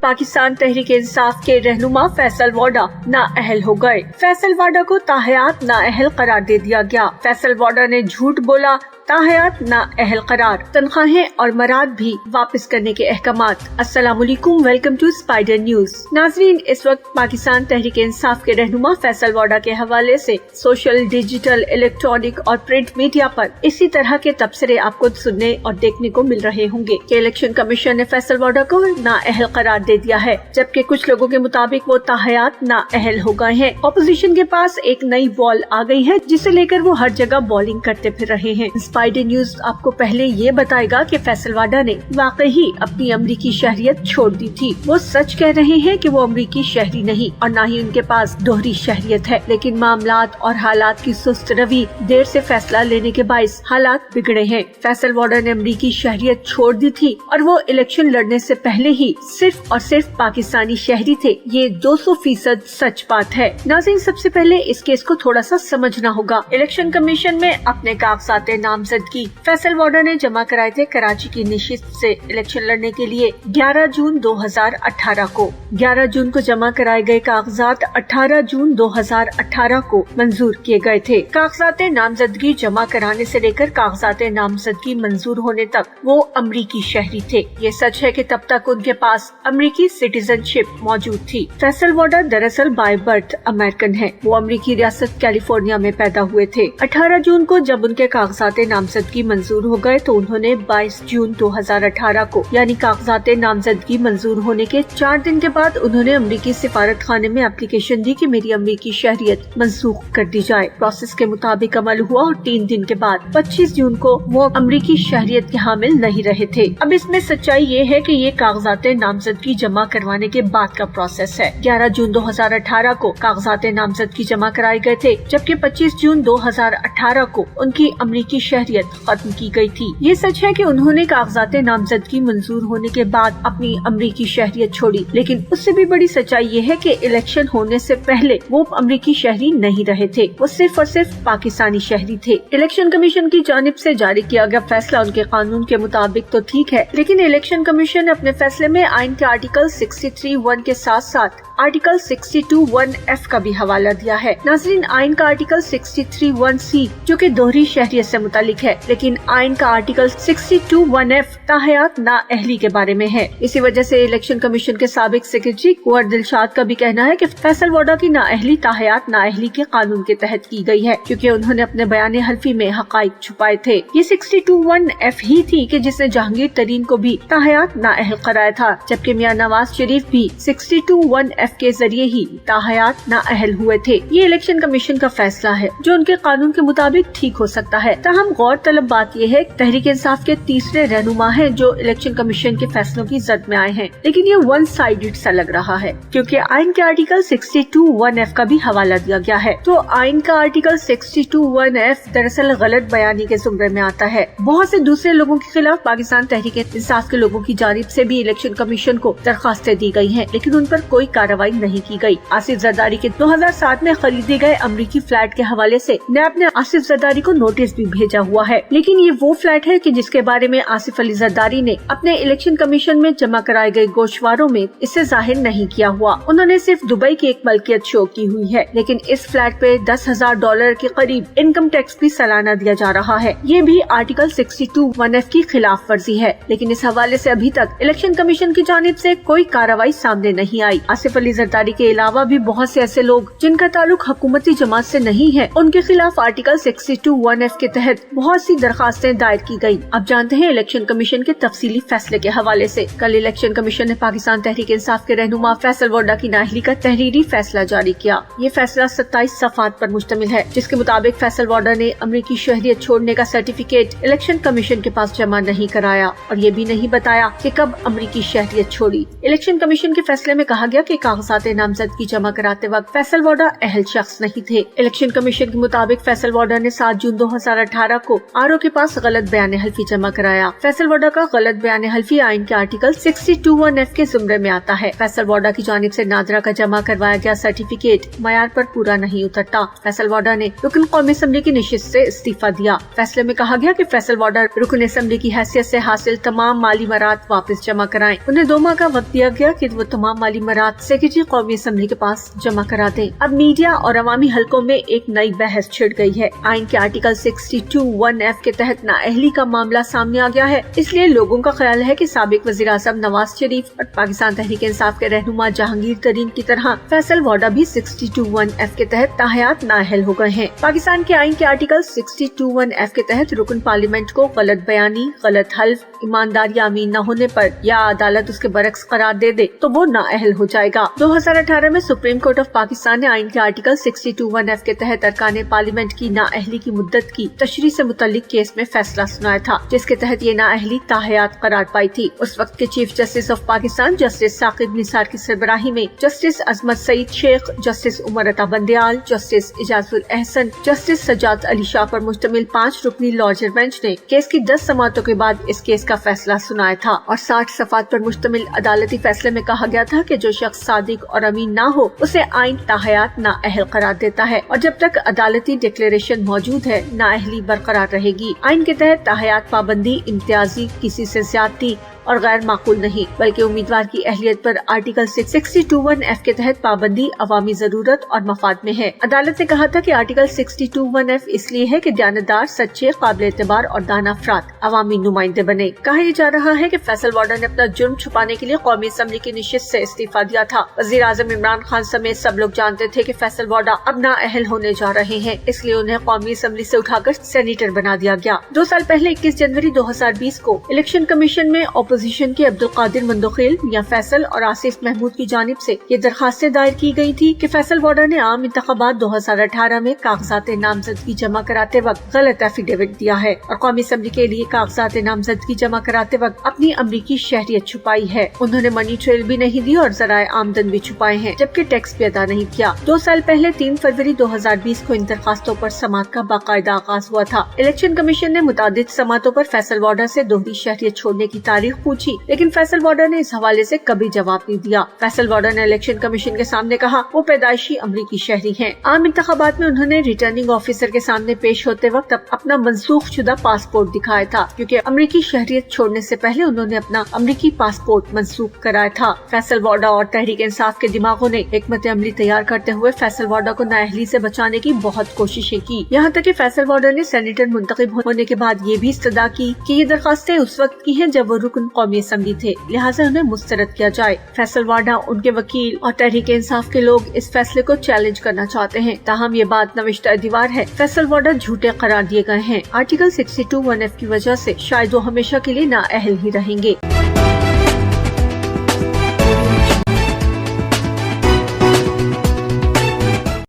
पाकिस्तान तहरीक इंसाफ के रहनुमा फैसल वाडा नाअहल हो गए। फैसल वाडा को ताहयात नाअहल करार दे दिया गया। फैसल वाडा ने झूठ बोला, ताहयात नाअहल करार, तनख्वाहें और मराद भी वापस करने के अहकामात। अस्सलामुअलैकुम, वेलकम टू स्पाइडर न्यूज। नाजरीन, इस वक्त पाकिस्तान तहरीक इंसाफ के रहनुमा फैसल वाडा के हवाले से सोशल, डिजिटल, इलेक्ट्रॉनिक और प्रिंट मीडिया पर इसी तरह के तबसरे आपको सुनने और देखने को मिल रहे होंगे कि इलेक्शन कमीशन ने फैसल वाडा को नाअहल करार दे दिया है, जबकि कुछ लोगों के मुताबिक वो ताहयात नाअहल हो गए हैं। अपोजिशन के पास एक नई बॉल आ गई है, जिसे लेकर वो हर जगह बॉलिंग करते फिर रहे हैं। स्पाइडर न्यूज आपको पहले ये बताएगा कि फैसल वाडा ने वाकई ही अपनी अमरीकी शहरियत छोड़ दी थी। वो सच कह रहे हैं कि वो अमरीकी शहरी नहीं और न ही उनके पास दोहरी शहरियत है, लेकिन मामलात और हालात की सुस्त रवि, देर से फैसला लेने के बाइस हालात बिगड़े हैं। फैसल वाडा ने अमरीकी शहरियत छोड़ दी थी और वो इलेक्शन लड़ने से पहले ही सिर्फ और सिर्फ पाकिस्तानी शहरी थे। ये 200% सच बात है। नाज़रीन, सबसे पहले इस केस को थोड़ा सा समझना होगा। इलेक्शन कमीशन में अपने कागजात नामजदगी फैसल वाडा ने जमा कराए थे कराची की नशिस्त से इलेक्शन लड़ने के लिए 11 जून 2018 को। 11 जून को जमा कराए गए कागजात 18 जून 2018 को मंजूर किए गए थे। कागजात नामजदगी जमा कराने से लेकर कागजात नामजदगी मंजूर होने तक वो अमरीकी शहरी थे। ये सच है कि तब तक उनके पास अमरीकी सिटीजनशिप मौजूद थी। फैसल वाडा दरअसल बाय बर्थ अमेरिकन है। वो अमरीकी रियासत कैलिफोर्निया में पैदा हुए थे। 18 जून को जब उनके कागजात नामजदगी मंजूर हो गए तो उन्होंने 22 जून 2018 को यानी कागजात नामजदगी मंजूर होने के 4 दिन के बाद उन्होंने अमरीकी सिफारत खाने में एप्लीकेशन दी कि मेरी अमरीकी शहरियत मंसूख कर दी जाए। प्रोसेस के मुताबिक अमल हुआ और 3 दिन के बाद 25 जून को वो अमरीकी शहरियत के हामिल नहीं रहे थे। अब इसमें सच्चाई ये है कि ये कागजात नामजदगी जमा करवाने के बाद का प्रोसेस है। 11 जून 2018 को कागजात नामजदगी जमा कराए गए थे, जबकि 25 जून 2018 को उनकी अमरीकी शहरियत खत्म की गई थी। ये सच है कि उन्होंने कागजात नामजदगी मंजूर होने के बाद अपनी अमरीकी शहरियत छोड़ी, लेकिन उससे भी बड़ी सच्चाई ये है कि इलेक्शन होने से पहले वो अमरीकी शहरी नहीं रहे थे। वो सिर्फ और सिर्फ पाकिस्तानी शहरी थे। इलेक्शन कमीशन की जानिब से जारी किया गया फैसला उनके कानून के मुताबिक तो ठीक है, लेकिन इलेक्शन कमीशन ने अपने फैसले में आइन के आर्टिकल 63(1) के साथ साथ आर्टिकल 62(1)(f) का भी हवाला दिया है। नाज़रीन, आइन का आर्टिकल 63(1)(c) जो कि दोहरी शहरियत से मुतालिक है, लेकिन आइन का आर्टिकल 62(1)(f) ताहयात नाअहली के बारे में है। इसी वजह से इलेक्शन कमीशन के साबिक सेक्रेटरी कुंवर दिलशाद का भी कहना है कि फैसल वाडा की नाअहली ताहयात नाअहली के कानून के तहत की गई है, क्योंकि उन्होंने अपने बयान हल्फी में हकाइक छुपाए थे। ये 62(1)(f) ही थी कि जिसने जहांगीर तरीन को भी ताहयात नाअहल कराया था, जबकि मियां नवाज शरीफ भी 62(1)(f) के जरिए ही ताहयात नाअहल हुए थे। ये इलेक्शन कमीशन का फैसला है जो उनके कानून के मुताबिक ठीक हो सकता है। ताहम गौर तलब बात यह है तहरीक इंसाफ के तीसरे रहनुमा हैं जो इलेक्शन कमीशन के फैसलों की जद में आए हैं, लेकिन ये वन साइडेड सा लग रहा है, क्योंकि आइन के आर्टिकल 62(1)(f) का भी हवाला दिया गया है। तो आइन का आर्टिकल 62(1)(f) दरअसल गलत बयानी के जुमरे में आता है। बहुत से दूसरे लोगों के खिलाफ पाकिस्तान तहरीक इंसाफ के लोगों की जानिब से भी इलेक्शन कमीशन को दरखास्तें दी गई है, लेकिन उन पर कोई कार्रवाई नहीं की गई। आसिफ जरदारी के 2007 में खरीदे गए अमरीकी फ्लैट के हवाले से नैब ने आसिफ जरदारी को नोटिस भी भेजा हुआ है, लेकिन ये वो फ्लैट है कि जिसके बारे में आसिफ अली जरदारी ने अपने इलेक्शन कमीशन में जमा कराए गए गोशवारों में इसे जाहिर नहीं किया हुआ। उन्होंने सिर्फ दुबई की एक मलकियत शो की हुई है, लेकिन इस फ्लैट पे $10,000 के करीब इनकम टैक्स भी सालाना दिया जा रहा है। ये भी आर्टिकल 62(1)(f) की खिलाफ वर्जी है, लेकिन इस हवाले से अभी तक इलेक्शन कमीशन की जानिब से कोई कार्रवाई सामने नहीं आई। आसिफ अली जरदारी के अलावा भी बहुत से ऐसे लोग जिनका ताल्लुक हुकूमती जमात से नहीं है, उनके खिलाफ आर्टिकल 62(1)(f) के तहत बहुत सी दरखास्तें दायर की गयी। अब जानते हैं इलेक्शन कमीशन के तफसीली फैसले के हवाले से। कल इलेक्शन कमीशन ने पाकिस्तान तहरीक इंसाफ के रहनुमा फैसल वाडा की नाअहली का तहरीरी फैसला जारी किया। ये फैसला 27 सफ़ात पर मुश्तमिल है, जिसके मुताबिक फैसल वाडा ने अमरीकी शहरियत छोड़ने का सर्टिफिकेट इलेक्शन कमीशन के पास जमा नहीं कराया और ये भी नहीं बताया कि कब अमरीकी शहरियत छोड़ी। इलेक्शन कमीशन के फैसले में कहा गया कि कागजात नामजदगी जमा कराते वक्त फैसल वाडा अहल शख्स नहीं थे। इलेक्शन कमीशन के मुताबिक फैसल वाडा ने 7 जून 2018 को आरओ के पास गलत बयान हल्फी जमा कराया। फैसल वाडा का गलत बयान हल्फी आइन के आर्टिकल 62(1)(f) के जुमरे में आता है। फैसल वाडा की जानिब से नादरा का जमा करवाया गया सर्टिफिकेट मयार पर पूरा नहीं उतरता। फैसल वाडा ने रुकन कौमी असम्बली की नशिस्त से इस्तीफा दिया। फैसले में कहा गया कि फैसल वाडा रुकन असम्बली की हैसियत से हासिल तमाम माली मराद वापस जमा कराएं। उन्हें 2 माह का वक्त दिया गया कि वो तमाम माली मराद सेक्रेटरी कौमी असम्बली के पास जमा करा दें। अब मीडिया और अवामी हलकों में एक नई बहस छिड़ गई है। आइन के आर्टिकल 62(1)(f) के तहत नाअहली का मामला सामने आ गया है। इसलिए लोगों का ख्याल है कि साबिक वज़ीर आज़म नवाज शरीफ और पाकिस्तान तहरीक इंसाफ के रहनुमा जहांगीर तरीन की तरह फैसल वाडा भी 62(1)(f) के तहत ताहयात नाअहल हो गए हैं। पाकिस्तान के आइन के आर्टिकल 62(1)(f) के तहत रुकन पार्लियामेंट को गलत बयानी, गलत हल्फ, ईमानदारी अमीन न होने पर या अदालत उसके बरक्स करार दे दे तो वो नाअहल हो जाएगा। 2018 में सुप्रीम कोर्ट ऑफ पाकिस्तान ने आइन के आर्टिकल 62(1)(f) के तहत अरकान पार्लियामेंट की नाअहली की मुद्दत की तशरीह से मुतल्लिक केस में फैसला सुनाया था, जिसके तहत ये नाअहली ताहयात करार पाई थी। उस वक्त के chief justice of Pakistan justice Saqib Nisar की सरबराही में justice Azmat Saeed Sheikh, justice Umar Ata Bandial, justice Ijazul Ahsan, justice Sajjad Ali Shah पर मुश्तमिल 5 रुकनी लॉजर बेंच ने केस की 10 समातों के बाद इस केस का फैसला सुनाया था और 60 सफात पर मुश्तमिल अदालती फैसले में कहा गया था कि जो शख्स सादिक और अमीन ना हो उसे आइन ताहयात नाअहल करार देता है और जब तक अदालती डिक्लेरेशन मौजूद है नाअहली बरकरार रहेगी। आइन के तहत ताहयात पाबंदी, इम्तियाजी, किसी से ज्यादती और गैर माकूल नहीं, बल्कि उम्मीदवार की अहलियत पर आर्टिकल 62(1)(f) के तहत पाबंदी अवामी जरूरत और मफाद में है। अदालत ने कहा था कि आर्टिकल 62(1)(f) इसलिए है कि दयानतदार, सच्चे, काबिल एतबार और दाना अफराद अवामी नुमाइंदे बने। कहा यह जा रहा है कि फैसल वाडा ने अपना जुर्म छुपाने के लिए कौमी असम्बली की नशिस्त से इस्तीफा दिया था। वज़ीर आज़म इमरान खान समेत सब लोग जानते थे कि फैसल वाडा अब नाअहल होने जा रहे हैं, इसलिए उन्हें कौमी असम्बली से उठाकर सेनेटर बना दिया गया। 2 साल पहले 21 जनवरी 2020 को इलेक्शन कमीशन में अपोजिशन के अब्दुल कादिर मंदोखिल, मियां फैसल और आसिफ महमूद की जानिब से ये दरखास्तें दायर की गई थी कि फैसल वाडा ने आम इंतखाबात 2018 में कागजात नामजदगी जमा कराते वक्त गलत एफिडेविट दिया है और कौमी असम्बली के लिए कागजात नामजदगी जमा कराते वक्त अपनी अमरीकी शहरियत छुपाई है। उन्होंने मनी ट्रेल भी नहीं दी और जराए आमदन भी छुपाए हैं, जबकि टैक्स भी अदा नहीं किया। 2 साल पहले 3 फरवरी 2020 को इन दरखास्तों पर समाअत का बाकायदा आगाज हुआ था। इलेक्शन कमीशन ने मुतादिद समाअतों पर फैसल वाडा से दोहरी शहरियत छोड़ने की तारीख पूछी, लेकिन फैसल वाडा ने इस हवाले से कभी जवाब नहीं दिया। फैसल वाडा ने इलेक्शन कमीशन के सामने कहा वो पैदाइशी अमरीकी शहरी हैं। आम इंतखाबात में उन्होंने रिटर्निंग ऑफिसर के सामने पेश होते वक्त अपना मनसूख शुदा पासपोर्ट दिखाया था, क्योंकि अमरीकी शहरियत छोड़ने से पहले उन्होंने अपना अमरीकी पासपोर्ट मनसूख कराया था। फैसल वाडा और तहरीक इंसाफ के दिमागों ने हिकमत अमली तैयार करते हुए फैसल वाडा को नाअहली से बचाने की बहुत कोशिशें की। यहाँ तक कि फैसल वाडा ने सेनेटर मुंतखब होने के बाद ये भी इस्तदा की कि ये दरखास्तें उस वक्त की हैं जब वो रुकन कौमी असम्बली थे, लिहाजा उन्हें मुस्तरद किया जाए। फैसल वाडा, उनके वकील और तहरीक इंसाफ के लोग इस फैसले को चैलेंज करना चाहते हैं, ताहम ये बात नविश्ता दीवार है। फैसल वाडा झूठे करार दिए गए हैं। आर्टिकल 62(1)(f) की वजह से शायद वो हमेशा के लिए नाअहल ही रहेंगे।